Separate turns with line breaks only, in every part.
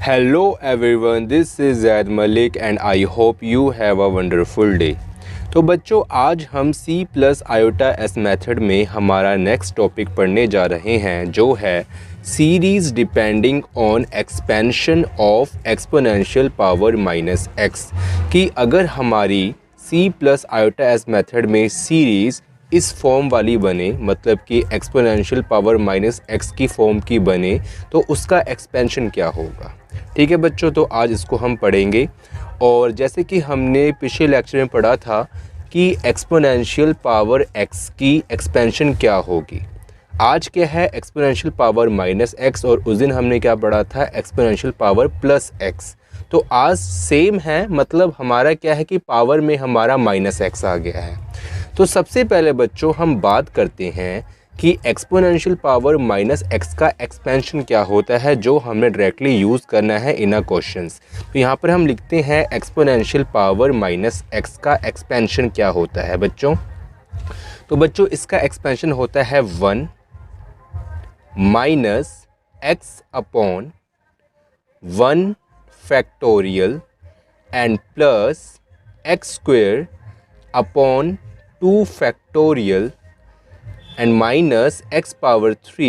Hello everyone, this is Zaid Malik and I hope you have a wonderful day। तो बच्चों आज हम C plus iota S method में हमारा next topic पढ़ने जा रहे हैं जो है series depending on expansion of exponential power minus x. कि अगर हमारी C plus iota S method में सीरीज़ इस फॉर्म वाली बने, मतलब कि एक्सपोनेंशियल पावर माइनस एक्स की फॉर्म की बने, तो उसका एक्सपेंशन क्या होगा। ठीक है बच्चों, तो आज इसको हम पढ़ेंगे। और जैसे कि हमने पिछले लेक्चर में पढ़ा था कि एक्सपोनेंशियल पावर एक्स की एक्सपेंशन क्या होगी। आज क्या है एक्सपोनेंशियल पावर माइनस एक्स, और उस दिन हमने क्या पढ़ा था एक्सपोनेंशियल पावर प्लस एक्स। तो आज सेम है, मतलब हमारा क्या है कि पावर में हमारा माइनस एक्स आ गया है। तो सबसे पहले बच्चों हम बात करते हैं कि एक्सपोनेंशियल पावर माइनस एक्स का एक्सपेंशन क्या होता है, जो हमने डायरेक्टली यूज़ करना है इन अ क्वेश्चंस। तो यहाँ पर हम लिखते हैं एक्सपोनेंशियल पावर माइनस एक्स का एक्सपेंशन क्या होता है बच्चों। तो बच्चों इसका एक्सपेंशन होता है 1 minus x upon 1 factorial and plus x square upon 2 factorial and minus x power 3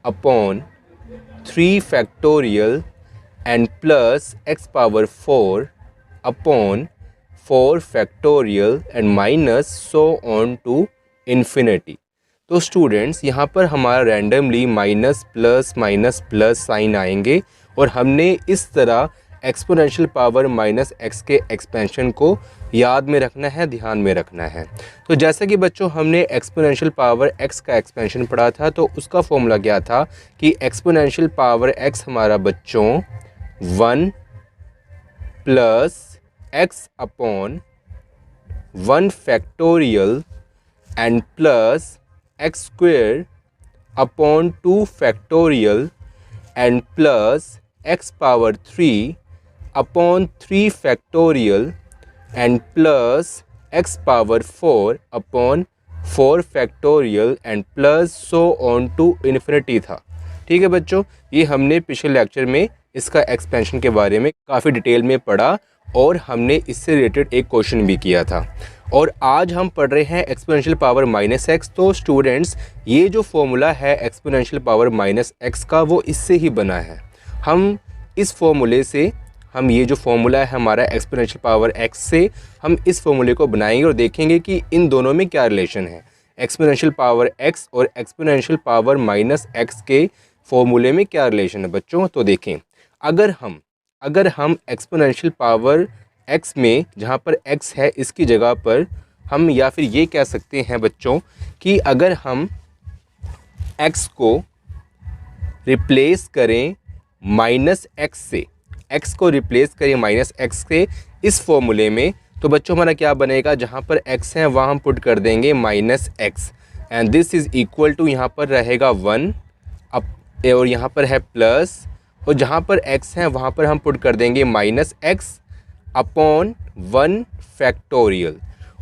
upon 3 factorial and plus x power 4 upon 4 factorial and minus so on to infinity। तो स्टूडेंट्स यहाँ पर हमारा रैंडमली माइनस प्लस साइन आएंगे और हमने इस तरह exponential power minus x के एक्सपेंशन को याद में रखना है, ध्यान में रखना है। तो जैसा कि बच्चों हमने एक्सपोनेंशियल पावर एक्स का एक्सपेंशन पढ़ा था, तो उसका फॉर्मूला क्या था कि एक्सपोनेंशियल पावर एक्स हमारा बच्चों 1 plus x upon 1 factorial and plus x square upon 2 factorial and plus x power 3 upon 3 factorial and plus x power 4 upon 4 factorial and plus so on to infinity था। ठीक है बच्चों, ये हमने पिछले lecture में इसका एक्सपेंशन के बारे में काफ़ी डिटेल में पढ़ा और हमने इससे रिलेटेड एक क्वेश्चन भी किया था। और आज हम पढ़ रहे हैं एक्सपोनेंशियल पावर माइनस एक्स। तो स्टूडेंट्स ये जो फॉर्मूला है एक्सपोनेंशियल पावर माइनस एक्स का, वो इससे ही बना है। हम इस फॉर्मूले से ये जो फॉर्मूला है हमारा एक्सपोनेंशियल पावर एक्स से, हम इस फॉर्मूले को बनाएंगे और देखेंगे कि इन दोनों में क्या रिलेशन है, एक्सपोनेंशियल पावर एक्स और एक्सपोनेंशियल पावर माइनस एक्स के फॉर्मूले में क्या रिलेशन है बच्चों। तो देखें, अगर हम एक्सपोनेंशियल पावर एक्स में जहाँ पर एक्स है इसकी जगह पर हम या फिर ये कह सकते हैं बच्चों कि अगर हम एक्स को रिप्लेस करें माइनस एक्स से, एक्स को रिप्लेस करें माइनस एक्स से इस फॉर्मूले में, तो बच्चों हमारा क्या बनेगा, जहाँ पर एक्स है वहाँ हम पुट कर देंगे minus x and this is equal to यहाँ पर रहेगा 1 अब और यहाँ पर है प्लस, और जहाँ पर एक्स है वहाँ पर हम पुट कर देंगे माइनस एक्स अपॉन 1 फैक्टोरियल।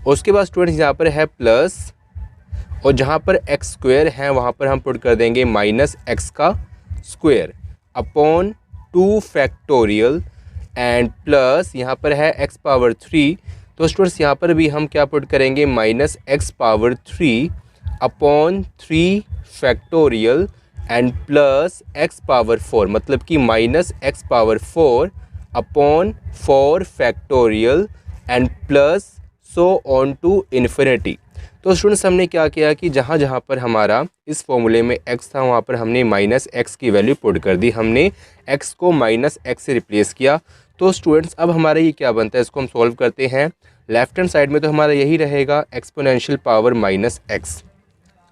उसके बाद स्टूडेंट्स यहाँ पर है प्लस, और जहाँ पर एक्स स्क्वेयर है वहाँ पर हम पुट कर देंगे माइनस एक्स का square upon 2 factorial and plus यहाँ पर है x पावर 3। तो स्टूडेंट्स यहाँ पर भी हम क्या पुट करेंगे minus x power 3 upon 3 factorial and plus x power 4, मतलब कि minus x power 4 upon 4 factorial and plus so on to infinity. तो स्टूडेंट्स हमने क्या किया कि जहाँ जहाँ पर हमारा इस फॉर्मूले में x था वहाँ पर हमने माइनस एक्स की वैल्यू पुट कर दी, हमने x को माइनस एक्स से रिप्लेस किया। तो स्टूडेंट्स अब हमारा ये क्या बनता है, इसको हम सॉल्व करते हैं। लेफ्ट हैंड साइड में तो हमारा यही रहेगा एक्सपोनेंशियल पावर माइनस एक्स।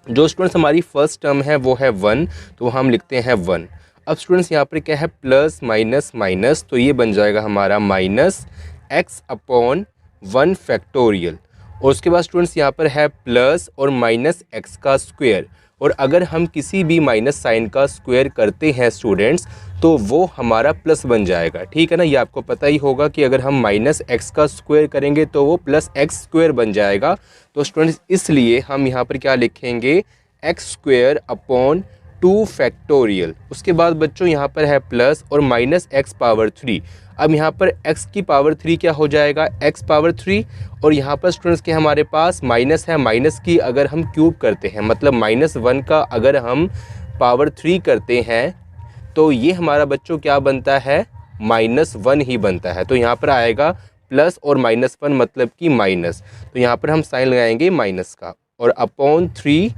जो स्टूडेंट्स हमारी फर्स्ट टर्म है वो है 1, तो हम लिखते हैं 1। अब स्टूडेंट्स यहाँ पर क्या है प्लस माइनस माइनस, तो ये बन जाएगा हमारा माइनस एक्स अपॉन 1 फैक्टोरियल। और उसके बाद स्टूडेंट्स यहाँ पर है प्लस और माइनस एक्स का स्क्वायर, और अगर हम किसी भी माइनस साइन का स्क्वायर करते हैं स्टूडेंट्स तो वो हमारा प्लस बन जाएगा। ठीक है ना, ये आपको पता ही होगा कि अगर हम माइनस एक्स का स्क्वायर करेंगे तो वो प्लस एक्स स्क्वायर बन जाएगा। तो स्टूडेंट्स इसलिए हम यहाँ पर क्या लिखेंगे एक्स स्क्वायर अपॉन 2 फैक्टोरियल। उसके बाद बच्चों यहाँ पर है प्लस और माइनस एक्स पावर 3। अब यहाँ पर x की पावर 3 क्या हो जाएगा, x पावर 3, और यहाँ पर स्टूडेंट्स के हमारे पास माइनस है, माइनस की अगर हम क्यूब करते हैं मतलब -1 का अगर हम पावर 3 करते हैं तो ये हमारा बच्चों क्या बनता है, -1 ही बनता है। तो यहाँ पर आएगा प्लस और -1 मतलब कि माइनस, तो यहाँ पर हम साइन लगाएंगे माइनस का, और अपॉन 3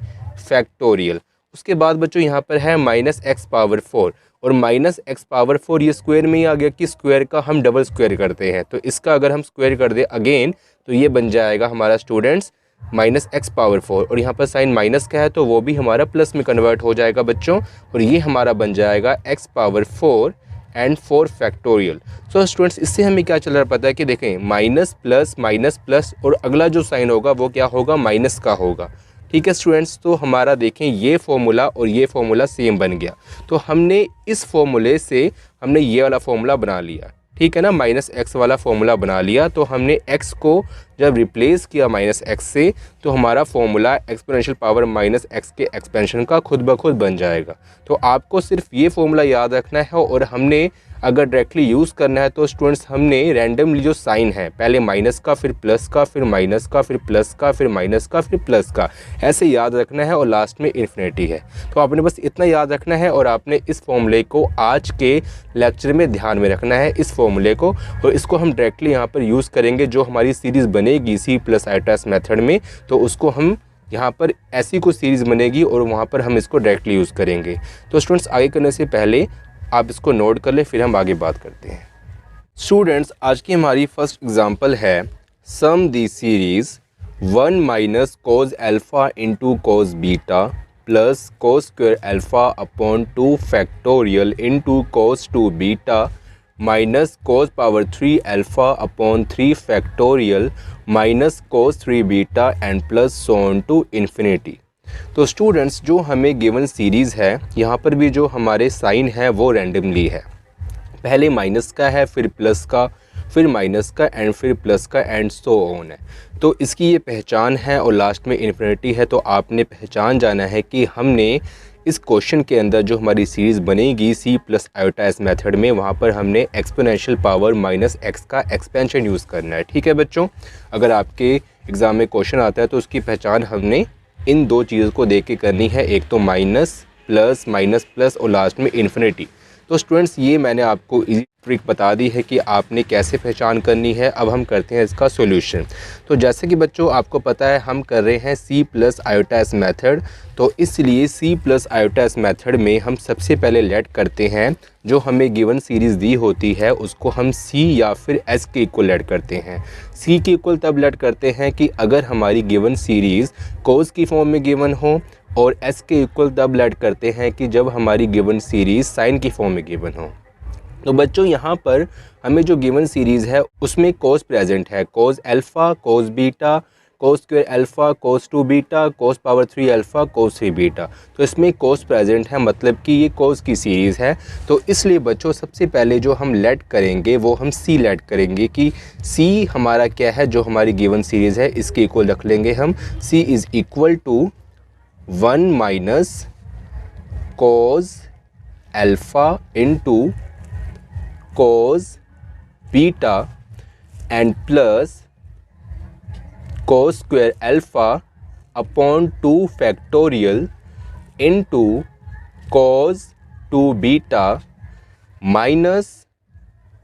फैक्टोरियल। उसके बाद बच्चों यहाँ पर है -x पावर 4, और -x पावर 4 ये स्क्वायर में ही आ गया कि स्क्वायर का हम डबल स्क्वायर करते हैं, तो इसका अगर हम स्क्वायर कर दें अगेन तो ये बन जाएगा हमारा स्टूडेंट्स -x पावर 4, और यहाँ पर साइन माइनस का है तो वो भी हमारा प्लस में कन्वर्ट हो जाएगा बच्चों, और ये हमारा बन जाएगा x power 4 and 4 factorial. So students इससे हमें क्या चल रहा है पता है कि देखें माइनस प्लस और अगला जो साइन होगा वो क्या होगा, माइनस का होगा। ठीक है स्टूडेंट्स, तो हमारा देखें ये फॉर्मूला और ये फॉर्मूला सेम बन गया, तो हमने इस फॉर्मूले से हमने ये वाला फॉर्मूला बना लिया, ठीक है ना, -x वाला फॉर्मूला बना लिया। तो हमने x को जब रिप्लेस किया -x से तो हमारा फॉर्मूला एक्सपोनेंशियल पावर -x के एक्सपेंशन का खुद ब खुद बन जाएगा। तो आपको सिर्फ ये फॉर्मूला याद रखना है, और हमने अगर डायरेक्टली यूज़ करना है तो स्टूडेंट्स हमने रैंडमली जो साइन है पहले माइनस का, फिर प्लस का, फिर माइनस का, फिर प्लस का, फिर माइनस का, फिर प्लस का, ऐसे याद रखना है, और लास्ट में इन्फिनिटी है। तो आपने बस इतना याद रखना है, और आपने इस फॉर्मूले को आज के लेक्चर में ध्यान में रखना है इस फॉर्मूले को, और इसको हम डायरेक्टली यहाँ पर यूज़ करेंगे। जो हमारी सीरीज़ बनेगी C+ITAS मेथड में, तो उसको हम यहाँ पर ऐसी कोई सीरीज़ बनेगी और वहाँ पर हम इसको डायरेक्टली यूज़ करेंगे। तो स्टूडेंट्स आगे करने से पहले आप इसको नोट कर लें, फिर हम आगे बात करते हैं। स्टूडेंट्स आज की हमारी फर्स्ट एग्जांपल है sum the series 1 minus cos alpha into cos beta plus cos square alpha upon 2 factorial into cos 2 beta minus cos power 3 alpha upon 3 factorial minus cos 3 beta and plus so on to infinity. तो students जो हमें given series है यहाँ पर भी जो हमारे sign है वो रैंडमली है, पहले माइनस का है, फिर प्लस का, फिर माइनस का एंड फिर प्लस का एंड सो ऑन है। तो इसकी ये पहचान है और लास्ट में इन्फिनिटी है। तो आपने पहचान जाना है कि हमने इस क्वेश्चन के अंदर जो हमारी सीरीज़ बनेगी C+ITAS मेथड में, वहाँ पर हमने एक्सपोनेंशियल पावर -x का एक्सपेंशन यूज़ करना है। ठीक है बच्चों, अगर आपके एग्ज़ाम में क्वेश्चन आता है तो उसकी पहचान हमने इन दो चीज़ों को देख के करनी है, एक तो माइनस प्लस और लास्ट में इन्फिनिटी। तो स्टूडेंट्स ये मैंने आपको इजी ट्रिक बता दी है कि आपने कैसे पहचान करनी है। अब हम करते हैं इसका सॉल्यूशन। तो जैसे कि बच्चों आपको पता है हम कर रहे हैं C+ITAS मेथड, तो इसलिए C+ITAS मेथड में हम सबसे पहले लेट करते हैं जो हमें गिवन सीरीज़ दी होती है उसको हम C या फिर S के इक्वल लेट करते हैं। C के इक्वल तब लेट करते हैं कि अगर हमारी गिवन सीरीज़ कोस की फॉर्म में गिवन हो, और S के इक्वल तब लेट करते हैं कि जब हमारी गिवन सीरीज़ साइन की फॉर्म में गिवन हो। तो बच्चों यहाँ पर हमें जो गिवन सीरीज़ है उसमें कोस प्रेजेंट है, cos alpha, cos beta, cos square alpha, cos 2 beta, cos power 3 alpha, cos 3 beta. तो इसमें कोस प्रेजेंट है, मतलब कि ये कोस की सीरीज़ है। तो इसलिए बच्चों सबसे पहले जो हम लेट करेंगे वो हम C लेट करेंगे कि C हमारा क्या है, जो हमारी गिवन सीरीज़ है इसके इक्वल रख लेंगे हम। C is equal to 1 minus cos alpha into cos beta and plus cos square alpha upon 2 factorial into cos 2 beta minus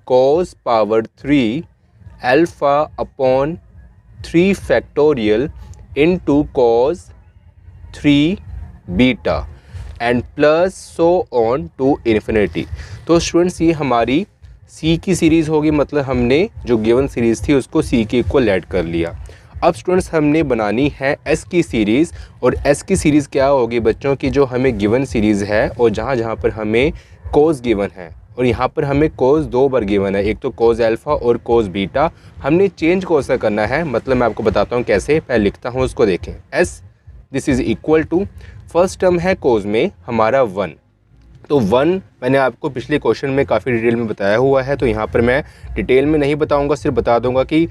cos power 3 alpha upon 3 factorial into cos 3 beta and plus so on to infinity. तो students ये हमारी C की series होगी, मतलब हमने जो given series थी उसको C के इक्वल ऐड कर लिया। अब स्टूडेंट्स हमने बनानी है S की सीरीज़, और S की सीरीज़ क्या होगी बच्चों की, जो हमें गिवन सीरीज़ है और जहाँ पर हमें कोस गिवन है और यहाँ पर हमें कोस 2 बार गिवन है, एक तो कोस अल्फ़ा और कोस बीटा। हमने चेंज कौन सा करना है, मतलब मैं आपको बताता हूँ कैसे, पहले लिखता हूँ उसको देखें। S this is equal to, first term है कोस में हमारा 1, तो 1 मैंने आपको पिछले क्वेश्चन में काफ़ी डिटेल में बताया हुआ है, तो यहाँ पर मैं डिटेल में नहीं बताऊँगा, सिर्फ बता दूँगा कि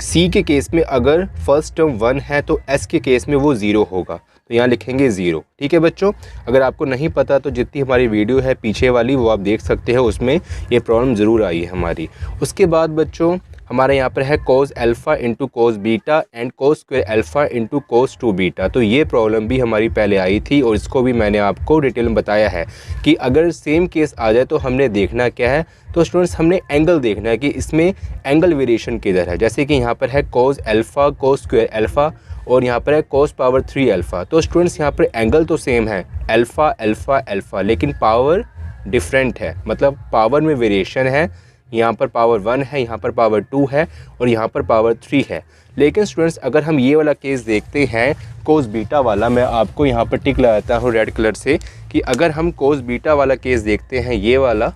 C के केस में अगर फर्स्ट टर्म 1 है तो S के केस में वो 0 होगा। तो तो यहाँ लिखेंगे 0। ठीक है बच्चों, अगर आपको नहीं पता तो जितनी हमारी वीडियो है पीछे वाली वो आप देख सकते हैं, उसमें ये प्रॉब्लम ज़रूर आई है हमारी। उसके बाद बच्चों हमारे यहाँ पर है cos alpha into cos beta and cos square alpha into cos 2 beta. तो ये प्रॉब्लम भी हमारी पहले आई थी और इसको भी मैंने आपको डिटेल में बताया है कि अगर सेम केस आ जाए तो हमने देखना क्या है। तो स्टूडेंट्स हमने एंगल देखना है कि इसमें एंगल वेरिएशन किधर है। जैसे कि यहाँ पर है कोस अल्फ़ा कोस स्क्वायर अल्फ़ा और यहाँ पर है कोस पावर 3 अल्फ़ा। तो स्टूडेंट्स यहाँ पर एंगल तो सेम है अल्फ़ा अल्फ़ा अल्फ़ा, लेकिन पावर डिफरेंट है, मतलब पावर में वेरिएशन है। यहाँ पर पावर 1 है, यहाँ पर पावर 2 है और यहाँ पर पावर 3 है। लेकिन स्टूडेंट्स अगर हम ये वाला केस देखते हैं कोस बीटा वाला, मैं आपको यहाँ पर टिक लगाता हूँ रेड कलर से कि अगर हम कोस बीटा वाला केस देखते हैं ये वाला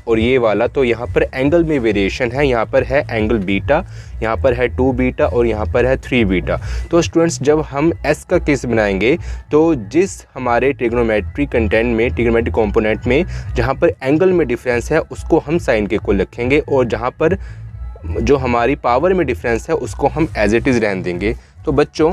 और ये वाला, तो यहाँ पर एंगल में वेरिएशन है। यहाँ पर है एंगल बीटा, यहाँ पर है 2 बीटा और यहाँ पर है 3 बीटा। तो स्टूडेंट्स जब हम एस का केस बनाएंगे तो जिस हमारे ट्रिग्नोमेट्री कंटेंट में, ट्रिग्नोमेट्री कंपोनेंट में जहाँ पर एंगल में डिफरेंस है उसको हम साइन के इक्वल रखेंगे और जहाँ पर जो हमारी पावर में डिफरेंस है उसको हम एज इट इज़ रहने देंगे। तो बच्चों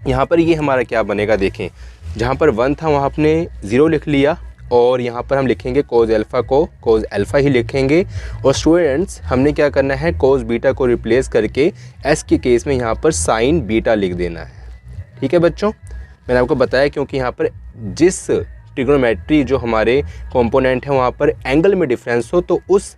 यहाँ पर ये हमारा क्या बनेगा, देखें जहाँ पर 1 था वहाँ आपने 0 लिख लिया और यहाँ पर हम लिखेंगे कोस अल्फ़ा को कोस अल्फ़ा ही लिखेंगे। और स्टूडेंट्स हमने क्या करना है, कोस बीटा को रिप्लेस करके एस के केस में यहाँ पर साइन बीटा लिख देना है। ठीक है बच्चों, मैंने आपको बताया क्योंकि यहाँ पर जिस ट्रिग्नोमेट्री जो हमारे कंपोनेंट है वहाँ पर एंगल में डिफरेंस हो तो उस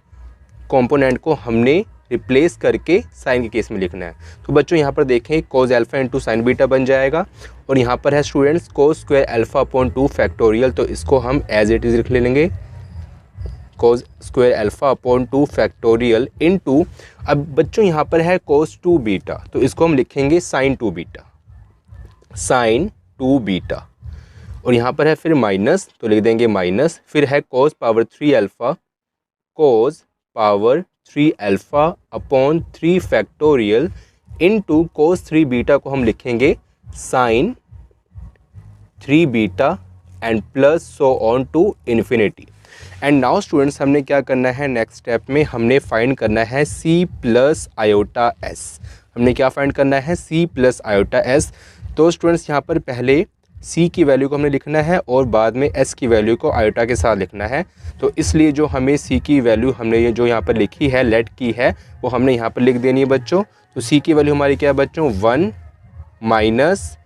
कंपोनेंट को हमने रिप्लेस करके साइन के केस में लिखना है। तो बच्चों यहाँ पर देखें कोस अल्फ़ा इंटू साइन बीटा बन जाएगा और यहाँ पर है स्टूडेंट्स कोस स्क्वायर अल्फ़ा अपॉन 2 फैक्टोरियल, तो इसको हम एज इट इज़ लिख लेंगे कोस square alpha upon 2 factorial into, अब बच्चों यहाँ पर है कोस 2 बीटा तो इसको हम लिखेंगे साइन 2 बीटा, साइन 2 बीटा। और यहाँ पर है फिर माइनस तो लिख देंगे माइनस, फिर है cos power 3 alpha, cos power 3 alpha upon 3 factorial into cos 3 beta को हम लिखेंगे sine 3 beta and plus so on to infinity. And now students हमने क्या करना है, नेक्स्ट स्टेप में हमने फाइंड करना है सी प्लस आयोटा एस। हमने क्या फाइंड करना है, सी प्लस आयोटा एस। तो स्टूडेंट्स यहाँ पर पहले सी की वैल्यू को हमने लिखना है और बाद में एस की वैल्यू को आयोटा के साथ लिखना है। तो इसलिए जो हमें सी की वैल्यू हमने ये जो यहाँ पर लिखी है लेट की है वो हमने यहाँ पर लिख देनी है बच्चों। तो सी की वैल्यू हमारी क्या है बच्चों, 1 minus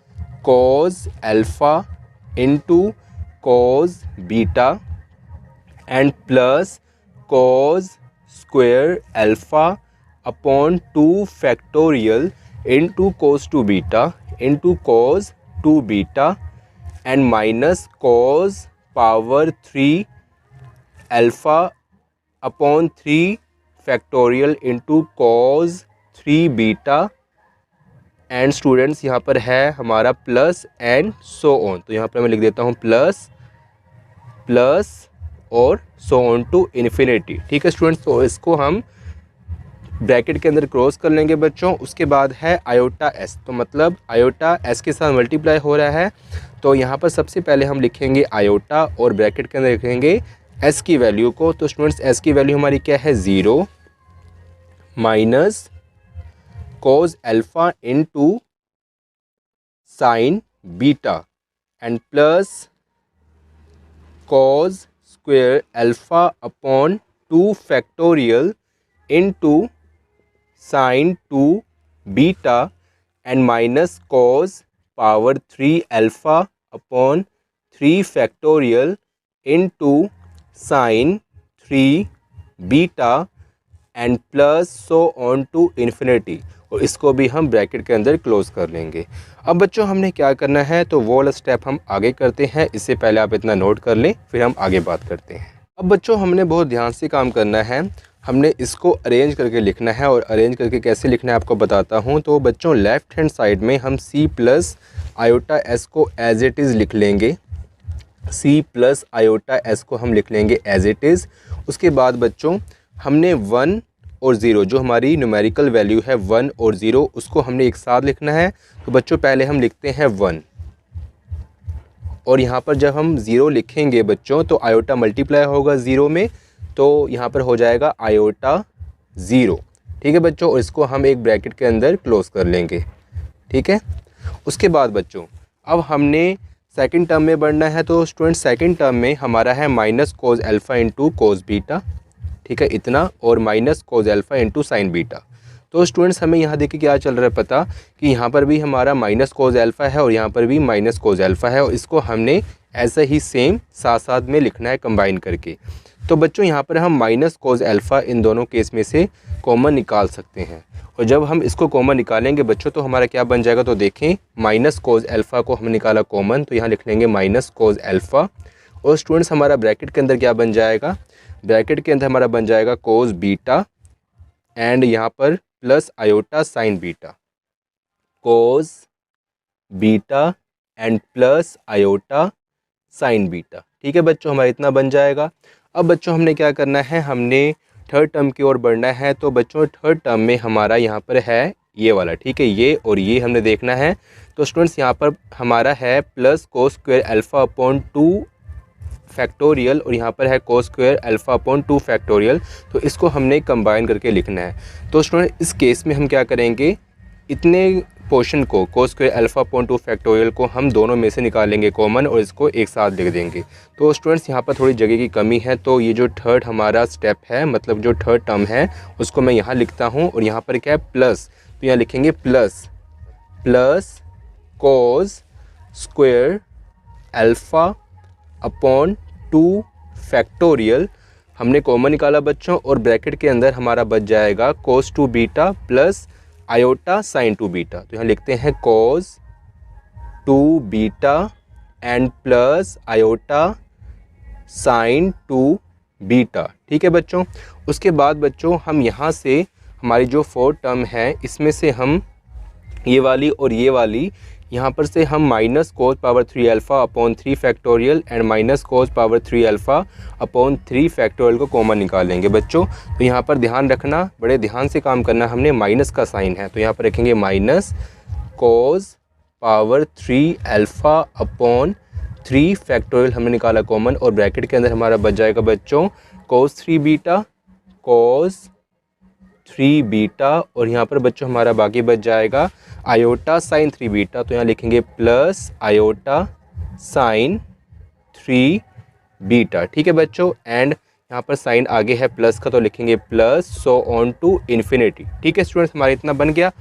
cos alpha into cos beta and plus cos square alpha upon 2 factorial into cos 2 beta into cos 2 beta and minus cos power 3 alpha upon 3 factorial into cos 3 beta and students यहाँ पर है हमारा plus and so on. तो यहाँ पर मैं लिख देता हूँ प्लस प्लस और सो ऑन टू इन्फिनिटी। ठीक है स्टूडेंट्स, तो इसको हम ब्रैकेट के अंदर क्रॉस कर लेंगे बच्चों। उसके बाद है आयोटा एस, तो मतलब आयोटा एस के साथ मल्टीप्लाई हो रहा है। तो यहाँ पर सबसे पहले हम लिखेंगे आयोटा और ब्रैकेट के अंदर लिखेंगे एस की वैल्यू को। तो स्टूडेंट्स एस की वैल्यू हमारी क्या है, 0 minus cos alpha into sine beta and plus cos square alpha upon 2 factorial into sine 2 beta and minus cos power 3 alpha upon 3 factorial into sine 3 beta and plus so on to infinity. और इसको भी हम bracket के अंदर close कर लेंगे। अब बच्चों हमने क्या करना है, तो वो वाला स्टेप हम आगे करते हैं। इससे पहले आप इतना नोट कर लें, फिर हम आगे बात करते हैं। अब बच्चों हमने बहुत ध्यान से काम करना है, हमने इसको अरेंज करके लिखना है। और अरेंज करके कैसे लिखना है आपको बताता हूँ। तो बच्चों लेफ़्ट हैंड साइड में हम सी प्लस आयोटा एस को एज इट इज़ लिख लेंगे, सी प्लस आयोटा एस को हम लिख लेंगे एज इट इज़। उसके बाद बच्चों हमने 1 और 0 जो हमारी न्यूमेरिकल वैल्यू है 1 और 0 उसको हमने एक साथ लिखना है। तो बच्चों पहले हम लिखते हैं 1 और यहाँ पर जब हम 0 लिखेंगे बच्चों तो आयोटा मल्टीप्लाई होगा 0 में, तो यहाँ पर हो जाएगा आयोटा 0। ठीक है बच्चों, और इसको हम एक ब्रैकेट के अंदर क्लोज कर लेंगे। ठीक है, उसके बाद बच्चों अब हमने सेकंड टर्म में बढ़ना है, तो स्टूडेंट सेकंड टर्म में हमारा है minus cos alpha into cos beta, ठीक है इतना, और minus cos alpha into sine beta. तो स्टूडेंट्स हमें यहाँ देखिए क्या चल रहा है पता, कि यहाँ पर भी हमारा माइनस कोस अल्फ़ा है और यहाँ पर भी माइनस कोस अल्फ़ा है, और इसको हमने ऐसे ही सेम साथ साथ में लिखना है कंबाइन करके। तो बच्चों यहाँ पर हम माइनस कोस अल्फ़ा इन दोनों केस में से कॉमन निकाल सकते हैं, और जब हम इसको कॉमन निकालेंगे बच्चों तो हमारा क्या बन जाएगा, तो देखें माइनस कोस अल्फ़ा को हमने निकाला कॉमन, तो यहाँ लिख लेंगे माइनस कोस अल्फ़ा, और स्टूडेंट्स हमारा ब्रैकेट के अंदर क्या बन जाएगा, ब्रैकेट के अंदर हमारा बन जाएगा कोस बीटा एंड यहाँ पर plus iota sign beta, cos beta and plus iota sign beta. ठीक है बच्चों, हमारा इतना बन जाएगा। अब बच्चों हमने क्या करना है, हमने थर्ड टर्म की ओर बढ़ना है। तो बच्चों थर्ड टर्म में हमारा यहाँ पर है ये वाला, ठीक है, ये और ये हमने देखना है। तो स्टूडेंट्स यहाँ पर हमारा है plus cos square alpha upon 2 factorial, और यहाँ पर है कोस स्क्वायर अल्फ़ा अपॉन 2 फैक्टोरियल। तो इसको हमने कंबाइन करके लिखना है। तो स्टूडेंट इस केस में हम क्या करेंगे, इतने पोर्शन को कोस स्क्वायर अल्फ़ा अपॉन 2 फैक्टोरियल को हम दोनों में से निकालेंगे कॉमन, और इसको एक साथ लिख देंगे। तो स्टूडेंट्स यहाँ पर थोड़ी जगह की कमी है, तो ये जो थर्ड हमारा स्टेप है, मतलब जो थर्ड टर्म है, उसको मैं यहाँ लिखता हूँ, और यहाँ पर क्या है प्लस, तो यहाँ लिखेंगे plus cos square alpha upon 2 factorial हमने कॉमन निकाला बच्चों, और ब्रैकेट के अंदर हमारा बच जाएगा कोस 2 beta plus iota sign 2 beta. तो यहाँ लिखते हैं कोस 2 beta and plus iota sign 2 beta. ठीक है बच्चों, उसके बाद बच्चों हम यहाँ से हमारी जो फोर्थ टर्म है इसमें से हम ये वाली और ये वाली, यहाँ पर से हम minus cos power 3 alpha upon 3 factorial and minus cos power 3 alpha upon 3 factorial को कॉमन निकालेंगे बच्चों। तो यहाँ पर ध्यान रखना, बड़े ध्यान से काम करना, हमने माइनस का साइन है, तो यहाँ पर रखेंगे minus cos power 3 alpha upon 3 factorial हमने निकाला कॉमन, और ब्रैकेट के अंदर हमारा बच जाएगा बच्चों कोस 3 बीटा, और यहाँ पर बच्चों हमारा बाकी बच जाएगा आयोटा साइन 3 बीटा। तो यहाँ लिखेंगे प्लस आयोटा साइन 3 बीटा। ठीक है बच्चों, एंड यहाँ पर साइन आगे है प्लस का, तो लिखेंगे plus so on to infinity. ठीक है स्टूडेंट्स, हमारा इतना बन गया।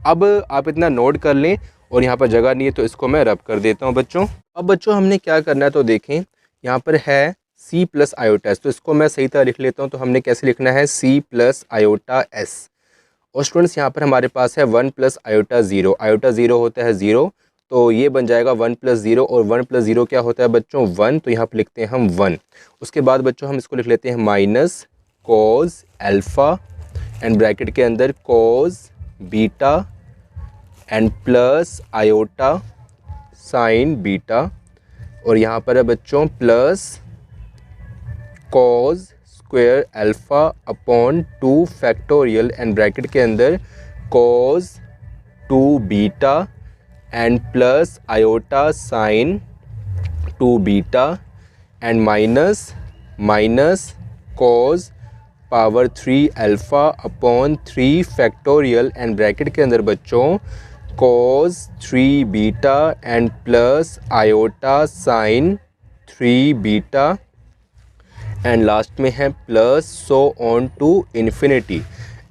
अब आप इतना नोट कर लें, और यहाँ पर जगह नहीं है तो इसको मैं रब कर देता हूँ बच्चों। अब बच्चों हमने क्या करना है, तो देखें यहाँ पर है सी प्लस आयोटा एस, तो इसको मैं सही तरह लिख लेता हूँ। तो हमने कैसे लिखना है, सी प्लस आयोटा एस, और स्टूडेंट्स यहाँ पर हमारे पास है 1 plus iota zero, iota zero होता है 0, तो ये बन जाएगा 1 प्लस 0, और 1 प्लस 0 क्या होता है बच्चों 1, तो यहाँ पर लिखते हैं हम 1। उसके बाद बच्चों हम इसको लिख लेते हैं minus cos alpha and bracket के अंदर कोस beta and plus iota sign beta, और यहाँ पर है बच्चों plus cos square alpha upon 2 factorial and bracket के अंदर कोस 2 beta and plus iota sign 2 beta and minus cos power 3 alpha upon 3 factorial and bracket के अंदर बच्चों cos 3 beta and plus iota sine 3 beta, and last में है plus so on to infinity.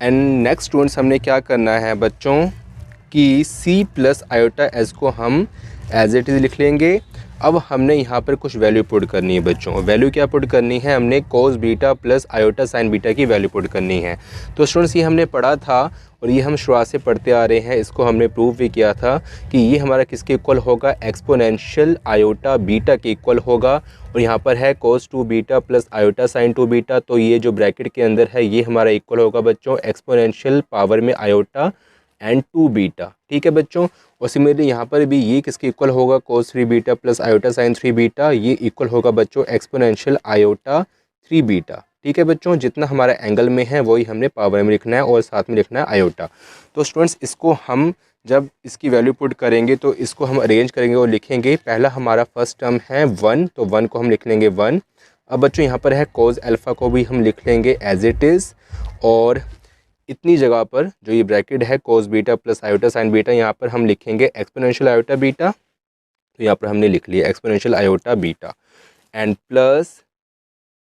And next students हमने क्या करना है बच्चों, कि सी प्लस आयोटा एस को हम एज इट इज़ लिख लेंगे। अब हमने यहाँ पर कुछ वैल्यू पुट करनी है बच्चों। वैल्यू क्या पुट करनी है, हमने कोस beta plus iota sign beta की वैल्यू पुट करनी है। तो स्टूडेंट्स ये हमने पढ़ा था, और ये हम शुरुआत से पढ़ते आ रहे हैं, इसको हमने प्रूव भी किया था कि ये हमारा किसके इक्वल होगा, एक्सपोनेंशियल आयोटा बीटा के इक्वल होगा। और यहाँ पर है कोस 2 beta plus iota sign 2 beta, तो ये जो ब्रैकेट के अंदर है ये हमारा इक्वल होगा बच्चों एक्सपोनेंशियल पावर में आयोटा एंड 2 बीटा। ठीक है बच्चों, और सिमिलरली यहाँ पर भी ये किसके इक्वल होगा, कोस 3 beta plus iota sine 3 beta, ये इक्वल होगा बच्चों एक्सपोनेंशियल आयोटा 3 बीटा। ठीक है बच्चों, जितना हमारा एंगल में है वही हमने पावर में लिखना है, और साथ में लिखना है आयोटा। तो स्टूडेंट्स इसको हम जब इसकी वैल्यू पुट करेंगे तो इसको हम अरेंज करेंगे और लिखेंगे। पहला हमारा फर्स्ट टर्म है 1, तो 1 को हम लिख लेंगे 1। अब बच्चों यहाँ पर है कोस अल्फ़ा को भी हम लिख लेंगे एज इट इज़, और इतनी जगह पर जो ये ब्रैकेट है कोस beta plus iota sign beta, यहाँ पर हम लिखेंगे एक्सपोनेंशियल आयोटा बीटा। तो यहाँ पर हमने लिख लिया exponential iota beta and plus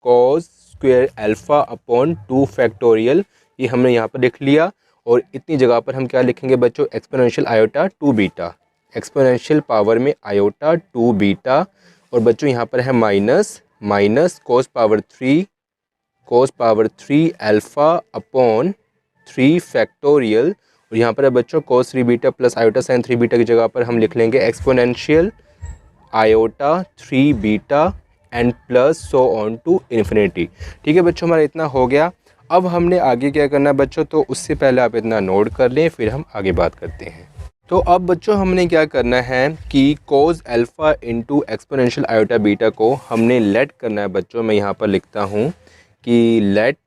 cos square alpha upon 2 factorial, ये हमने यहाँ पर लिख लिया। और इतनी जगह पर हम क्या लिखेंगे बच्चों, exponential iota 2 beta, exponential power में आयोटा 2 बीटा, और बच्चों यहाँ पर है minus cos power 3 alpha upon 3 factorial, और यहाँ पर है बच्चों cos 3 beta plus iota sine 3 beta की जगह पर हम लिख लेंगे exponential iota 3 beta and plus so on to infinity. ठीक है बच्चों, हमारा इतना हो गया। अब हमने आगे क्या करना है बच्चों, तो उससे पहले आप इतना नोट कर लें, फिर हम आगे बात करते हैं। तो अब बच्चों हमने क्या करना है कि कोस alpha into exponential iota beta को हमने लेट करना है बच्चों। मैं यहाँ पर लिखता हूँ कि let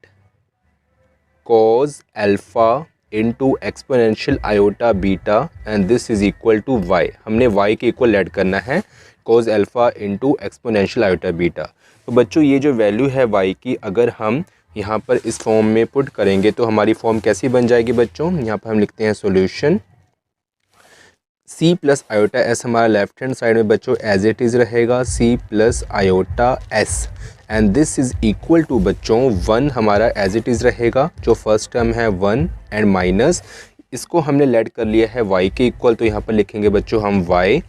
cos alpha into exponential iota beta and this is equal to y. हमने वाई के इक्वल लेट करना है cos alpha into exponential iota beta. तो बच्चों ये जो वैल्यू है वाई की, अगर हम यहाँ पर इस फॉर्म में पुट करेंगे तो हमारी फॉर्म कैसी बन जाएगी बच्चों, यहाँ पर हम लिखते हैं solution c plus iota s हमारा लेफ्ट हैंड साइड में बच्चों एज इट इज़ रहेगा, c plus iota s and this is equal to बच्चों 1 हमारा एज इट इज़ रहेगा, जो फर्स्ट टर्म है 1 एंड माइनस इसको हमने लेट कर लिया है y के इक्वल, तो यहाँ पर लिखेंगे बच्चों हम y,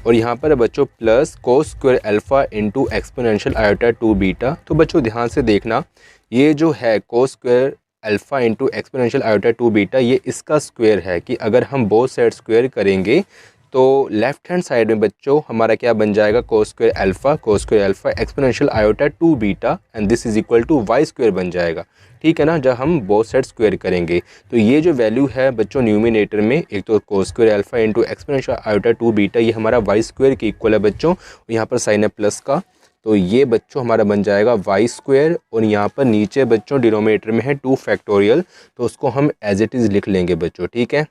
और यहाँ पर बच्चों plus cos square alpha into exponential iota 2 beta. तो बच्चों ध्यान से देखना, ये जो है कोस square alpha into exponential iota 2 beta, ये इसका स्क्वायर है कि अगर हम बोथ साइड स्क्वायर करेंगे तो लेफ्ट हैंड साइड में बच्चों हमारा क्या बन जाएगा, cos square alpha exponential iota 2 beta and this is equal to y square बन जाएगा। ठीक है ना, जब हम बोथ साइड स्क्वायर करेंगे तो ये जो वैल्यू है बच्चों न्यूमिनेटर में, एक तो कोस square alpha into exponential iota 2 beta, ये हमारा वाई स्क्वायर के इक्वल है बच्चों, यहाँ पर साइन है प्लस का, तो ये बच्चों हमारा बन जाएगा वाई स्क्वायर, और यहाँ पर नीचे बच्चों डिनोमिनेटर में है 2 फैक्टोरियल, तो उसको हम एज इट इज़ लिख लेंगे बच्चों। ठीक है,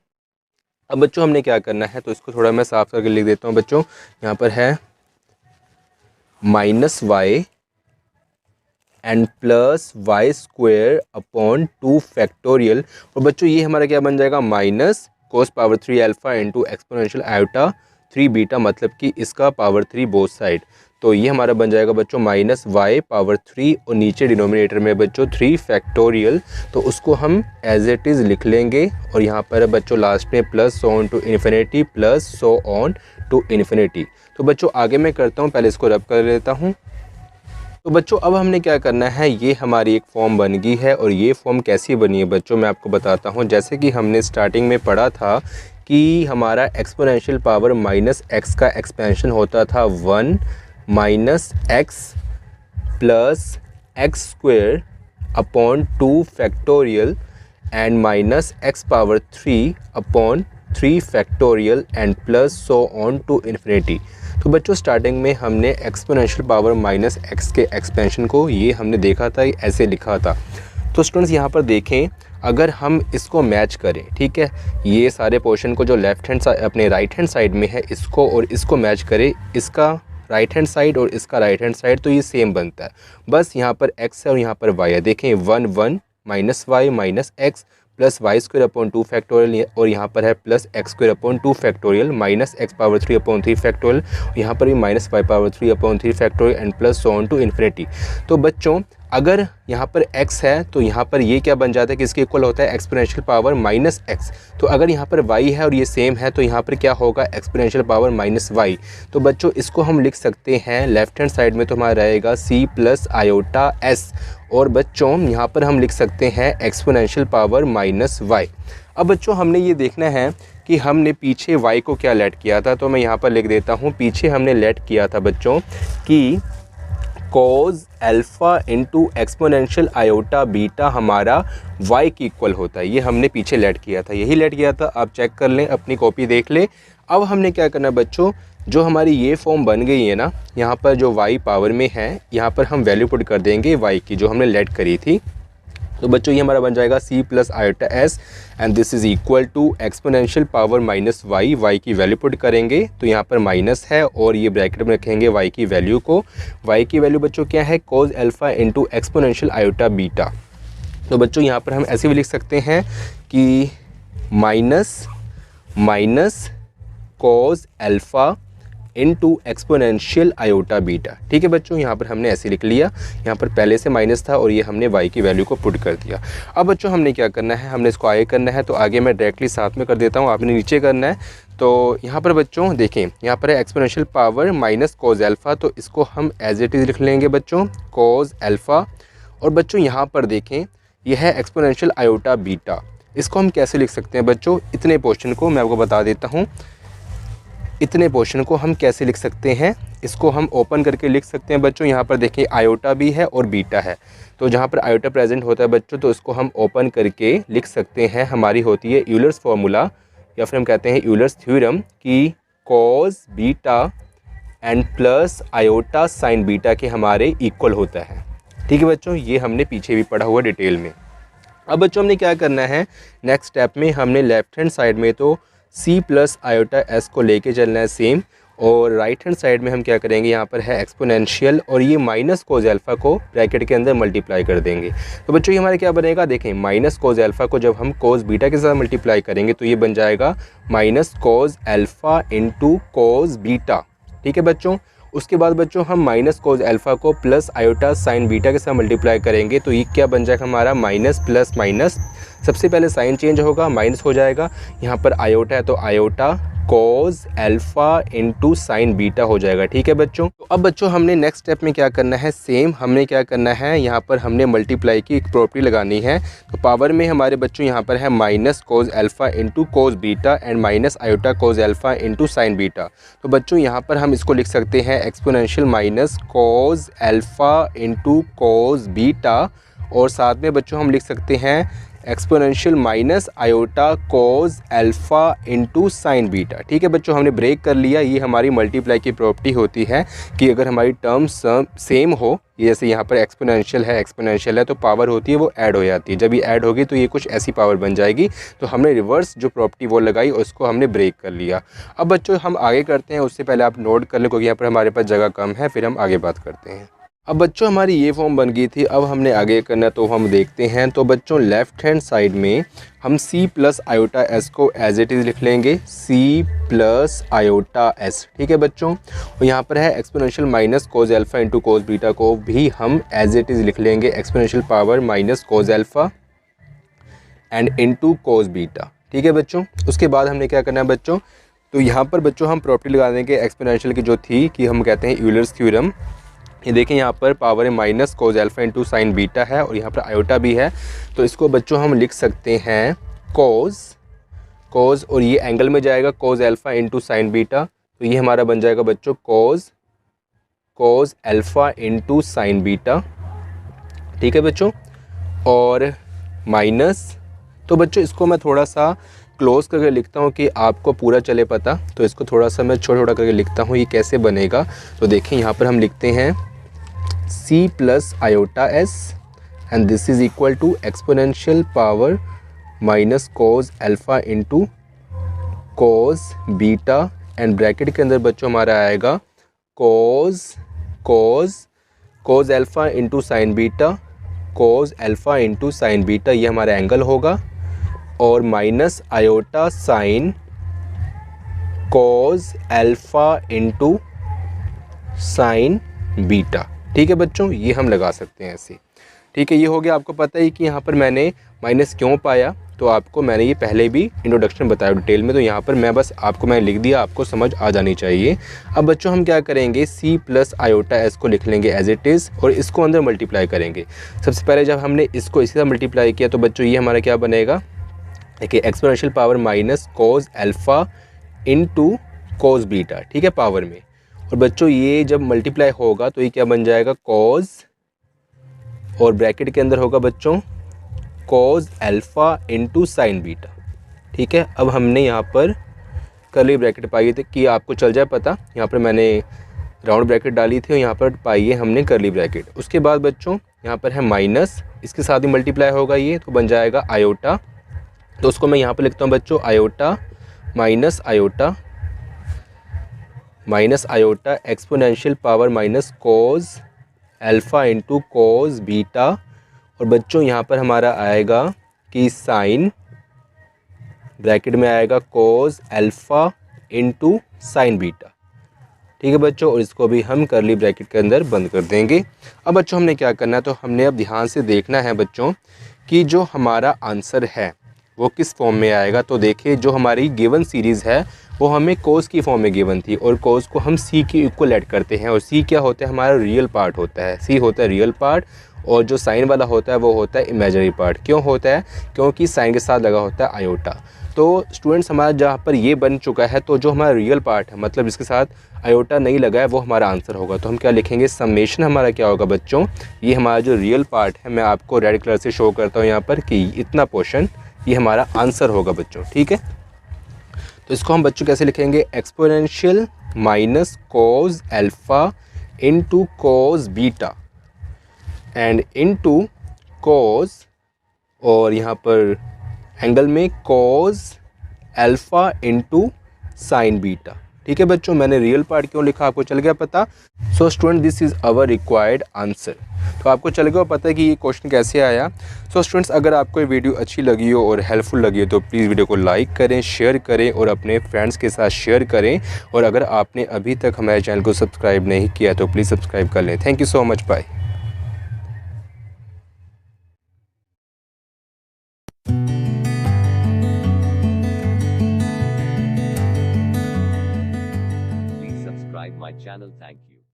अब बच्चों हमने क्या करना है, तो इसको थोड़ा मैं साफ करके लिख देता हूँ बच्चों। यहाँ पर है minus y and plus y square upon 2 factorial, और बच्चों ये हमारा क्या बन जाएगा, minus cos power 3 alpha into exponential iota 3 beta, मतलब कि इसका पावर 3 बोथ साइड, तो ये हमारा बन जाएगा बच्चों माइनस वाई पावर 3, और नीचे डिनोमिनेटर में बच्चों 3 फैक्टोरियल, तो उसको हम एज इट इज़ लिख लेंगे, और यहाँ पर बच्चों लास्ट में plus so on to infinity plus so on to infinity. तो बच्चों आगे मैं करता हूँ, पहले इसको रब कर लेता हूँ। तो बच्चों अब हमने क्या करना है, ये हमारी एक फॉर्म बन गई है, और ये फॉर्म कैसी बनी है बच्चों मैं आपको बताता हूँ। जैसे कि हमने स्टार्टिंग में पढ़ा था कि हमारा एक्सपोनेंशियल पावर माइनस एक्स का एक्सपेंशन होता था 1 minus x plus x square upon 2 factorial and minus x power 3 upon 3 factorial and plus so on to infinity. तो बच्चों स्टार्टिंग में हमने एक्सपोनेंशियल पावर माइनस एक्स के एक्सपेंशन को ये हमने देखा था, ऐसे लिखा था। तो स्टूडेंट्स यहाँ पर देखें, अगर हम इसको मैच करें, ठीक है, ये सारे पोर्शन को जो लेफ्ट हैंड साइड अपने राइट हैंड साइड में है इसको और इसको मैच करें, इसका राइट हैंड साइड और इसका राइट हैंड साइड, तो ये सेम बनता है। बस यहाँ पर x है और यहाँ पर y है। देखें 1 1 minus y minus x plus y square upon 2 factorial, और यहाँ पर है plus x square upon 2 factorial minus x power 3 upon 3 factorial, यहाँ पर भी minus y power 3 upon 3 factorial and plus so on to infinity. तो बच्चों अगर यहाँ पर x है तो यहाँ पर ये क्या बन जाता है कि इसके इक्वल होता है एक्सपोनेंशियल पावर माइनस एक्स। तो अगर यहाँ पर y है और ये सेम है तो यहाँ पर क्या होगा, एक्सपोनेंशियल पावर माइनस वाई। तो बच्चों इसको हम लिख सकते हैं लेफ्ट हैंड साइड में तो हमारा रहेगा c प्लस आयोटा s, और बच्चों यहाँ पर हम लिख सकते हैं एक्सपोनेंशियल पावर माइनस वाई। अब बच्चों हमने ये देखना है कि हमने पीछे y को क्या लेट किया था, तो मैं यहाँ पर लिख देता हूँ। पीछे हमने लेट किया था बच्चों कि cos alpha into exponential iota beta हमारा y के इक्वल होता है। ये हमने पीछे लेट किया था, यही लेट किया था, आप चेक कर लें, अपनी कॉपी देख लें। अब हमने क्या करना है बच्चों, जो हमारी ये फॉर्म बन गई है ना, यहाँ पर जो y पावर में है, यहाँ पर हम वैल्यू पुट कर देंगे y की जो हमने लेट करी थी। तो बच्चों ये हमारा बन जाएगा c plus iota s and this is equal to exponential power minus y. Y की वैल्यू पुट करेंगे तो यहाँ पर माइनस है और ये ब्रैकेट में रखेंगे y की वैल्यू को। y की वैल्यू बच्चों क्या है, cos alpha into exponential iota beta. तो बच्चों यहाँ पर हम ऐसे भी लिख सकते हैं कि minus cos alpha into exponential iota beta. ठीक है बच्चों, यहाँ पर हमने ऐसे लिख लिया, यहाँ पर पहले से माइनस था और ये हमने y की वैल्यू को पुट कर दिया। अब बच्चों हमने क्या करना है, हमने इसको आगे करना है, तो आगे मैं डायरेक्टली साथ में कर देता हूँ, आपने नीचे करना है। तो यहाँ पर बच्चों देखें, यहाँ पर है exponential power minus cos alpha, तो इसको हम एज इट इज़ लिख लेंगे बच्चों, कोज एल्फ़ा। और बच्चों यहाँ पर देखें, यह है एक्सपोनेंशियल आयोटा बीटा, इसको हम कैसे लिख सकते हैं बच्चों, इतने पोर्शन को मैं आपको बता देता हूँ। इतने पोर्शन को हम कैसे लिख सकते हैं, इसको हम ओपन करके लिख सकते हैं बच्चों। यहाँ पर देखिए आयोटा भी है और बीटा है, तो जहाँ पर आयोटा प्रेजेंट होता है बच्चों, तो इसको हम ओपन करके लिख सकते हैं। हमारी होती है यूलर्स फार्मूला, या फिर हम कहते हैं यूलर्स थ्योरम, कि cos beta and plus iota sign beta के हमारे इक्वल होता है। ठीक है बच्चों, ये हमने पीछे भी पढ़ा हुआ डिटेल में। अब बच्चों हमने क्या करना है, नेक्स्ट स्टेप में हमने लेफ्ट हैंड साइड में तो c प्लस आयोटा s को लेके चलना है सेम, और राइट हैंड साइड में हम क्या करेंगे, यहाँ पर है एक्सपोनेंशियल और ये माइनस कोज एल्फ़ा को ब्रैकेट के अंदर मल्टीप्लाई कर देंगे। तो बच्चों ये हमारे क्या बनेगा, देखें माइनस कोज एल्फ़ा को जब हम कोज बीटा के साथ मल्टीप्लाई करेंगे तो ये बन जाएगा minus cos alpha into cos beta. ठीक है बच्चों, उसके बाद बच्चों हम माइनस कोज एल्फ़ा को प्लस आयोटा साइन बीटा के साथ मल्टीप्लाई करेंगे, तो ये क्या बन जाएगा हमारा माइनस प्लस माइनस, सबसे पहले साइन चेंज होगा, माइनस हो जाएगा, यहाँ पर आयोटा है तो iota cos alpha into sine beta हो जाएगा। ठीक है बच्चों, तो अब बच्चों हमने नेक्स्ट स्टेप में क्या करना है, सेम हमने क्या करना है, यहाँ पर हमने मल्टीप्लाई की एक प्रॉपर्टी लगानी है। तो पावर में हमारे बच्चों यहाँ पर है minus cos alpha into cos beta and minus iota cos alpha into sine beta. तो बच्चों यहाँ पर हम इसको लिख सकते हैं exponential minus cos alpha into cos beta, और साथ में बच्चों हम लिख सकते हैं exponential minus iota cos alpha into sine beta. ठीक है बच्चों, हमने ब्रेक कर लिया। ये हमारी मल्टीप्लाई की प्रॉपर्टी होती है कि अगर हमारी टर्म्स सेम हो, जैसे यहाँ पर एक्सपोनेंशियल है तो पावर होती है वो ऐड हो जाती है, जब ये ऐड होगी तो ये कुछ ऐसी पावर बन जाएगी। तो हमने रिवर्स जो प्रॉपर्टी वो लगाई और उसको हमने ब्रेक कर लिया। अब बच्चों हम आगे करते हैं, उससे पहले आप नोट कर लें क्योंकि यहाँ पर हमारे पास जगह कम है, फिर हम आगे बात करते हैं। अब बच्चों हमारी ये फॉर्म बन गई थी, अब हमने आगे करना तो हम देखते हैं। तो बच्चों लेफ़्ट हैंड साइड में हम c प्लस आयोटा s को एज इट इज़ लिख लेंगे, c प्लस आयोटा s। ठीक है बच्चों, और यहाँ पर है exponential minus cos alpha into cos beta को भी हम एज इट इज़ लिख लेंगे, exponential power minus cos alpha and into cos beta. ठीक है बच्चों, उसके बाद हमने क्या करना है बच्चों, तो यहाँ पर बच्चों हम प्रॉपर्टी लगा देंगे एक्सपोनेंशियल की जो थी, कि हम कहते हैं यूलर्स थ्योरम। ये देखें यहाँ पर पावर है minus cos alpha into sine beta है और यहाँ पर आयोटा भी है, तो इसको बच्चों हम लिख सकते हैं कोज और ये एंगल में जाएगा कोज एल्फ़ा इंटू साइन बीटा, तो ये हमारा बन जाएगा बच्चों कोज एल्फ़ा इंटू साइन बीटा। ठीक है बच्चों, और माइनस, तो बच्चों इसको मैं थोड़ा सा क्लोज करके लिखता हूँ कि आपको पूरा चले पता, तो इसको थोड़ा सा मैं छोटा छोटा करके लिखता हूँ, ये कैसे बनेगा। तो देखें यहाँ पर हम लिखते हैं c plus iota s and this is equal to exponential power minus cos alpha into cos beta and bracket के अंदर बच्चों हमारा आएगा cos alpha into sine beta, cos alpha into sine beta, ये हमारा एंगल होगा, और minus iota sine cos alpha into sine beta. ठीक है बच्चों, ये हम लगा सकते हैं ऐसे। ठीक है, ये हो गया। आपको पता ही कि यहाँ पर मैंने माइनस क्यों पाया, तो आपको मैंने ये पहले भी इंट्रोडक्शन बताया डिटेल में, तो यहाँ पर मैं बस आपको मैंने लिख दिया, आपको समझ आ जानी चाहिए। अब बच्चों हम क्या करेंगे, c प्लस आयोटा s को लिख लेंगे एज इट इज़ और इसको अंदर मल्टीप्लाई करेंगे। सबसे पहले जब हमने इसको इसी तरह मल्टीप्लाई किया तो बच्चों ये हमारा क्या बनेगा, देखिए exponential power minus cos alpha into cos beta. ठीक है, पावर में, और बच्चों ये जब मल्टीप्लाई होगा तो ये क्या बन जाएगा कोज, और ब्रैकेट के अंदर होगा बच्चों कोज एल्फ़ा इंटू साइन बीटा। ठीक है, अब हमने यहाँ पर कर्ली ब्रैकेट पाई थी कि आपको चल जाए पता, यहाँ पर मैंने राउंड ब्रैकेट डाली थी और यहाँ पर पाई है हमने कर्ली ब्रैकेट। उसके बाद बच्चों यहाँ पर है माइनस, इसके साथ ही मल्टीप्लाई होगा ये, तो बन जाएगा आयोटा, तो उसको मैं यहाँ पर लिखता हूँ बच्चों iota minus iota exponential power minus cos alpha into cos beta, और बच्चों यहाँ पर हमारा आएगा कि साइन, ब्रैकेट में आएगा cos alpha into sine beta. ठीक है बच्चों, और इसको भी हम कर्ली ब्रैकेट के अंदर बंद कर देंगे। अब बच्चों हमने क्या करना है, तो हमने अब ध्यान से देखना है बच्चों कि जो हमारा आंसर है वो किस फॉर्म में आएगा। तो देखिए जो हमारी गिवन सीरीज़ है वो हमें कोस की फॉर्म में गिवन थी, और कोस को हम सी के इक्वल ऐड करते हैं, और सी क्या होता है, हमारा रियल पार्ट होता है। सी होता है रियल पार्ट, और जो साइन वाला होता है वो होता है इमेजिनरी पार्ट। क्यों होता है, क्योंकि साइन के साथ लगा होता है आयोटा। तो स्टूडेंट्स हमारा जहाँ पर ये बन चुका है, तो जो हमारा रियल पार्ट है मतलब जिसके साथ आयोटा नहीं लगा है वो हमारा आंसर होगा। तो हम क्या लिखेंगे, समेशन हमारा क्या होगा बच्चों, ये हमारा जो रियल पार्ट है, मैं आपको रेड कलर से शो करता हूँ यहाँ पर कि इतना पोर्शन ये हमारा आंसर होगा बच्चों। ठीक है, तो इसको हम बच्चों कैसे लिखेंगे, exponential minus cos alpha into cos beta and into कोस, और यहाँ पर एंगल में cos alpha into sine beta. ठीक है बच्चों, मैंने रियल पार्ट क्यों लिखा आपको चल गया पता। So student this is our required answer. तो आपको चल गया पता है कि ये क्वेश्चन कैसे आया। सो स्टूडेंट्स अगर आपको ये वीडियो अच्छी लगी हो और हेल्पफुल लगी हो तो प्लीज़ वीडियो को लाइक करें, शेयर करें और अपने फ्रेंड्स के साथ शेयर करें। और अगर आपने अभी तक हमारे चैनल को सब्सक्राइब नहीं किया तो प्लीज़ सब्सक्राइब कर लें। Thank you so much, bye.
Please subscribe my channel. Thank you.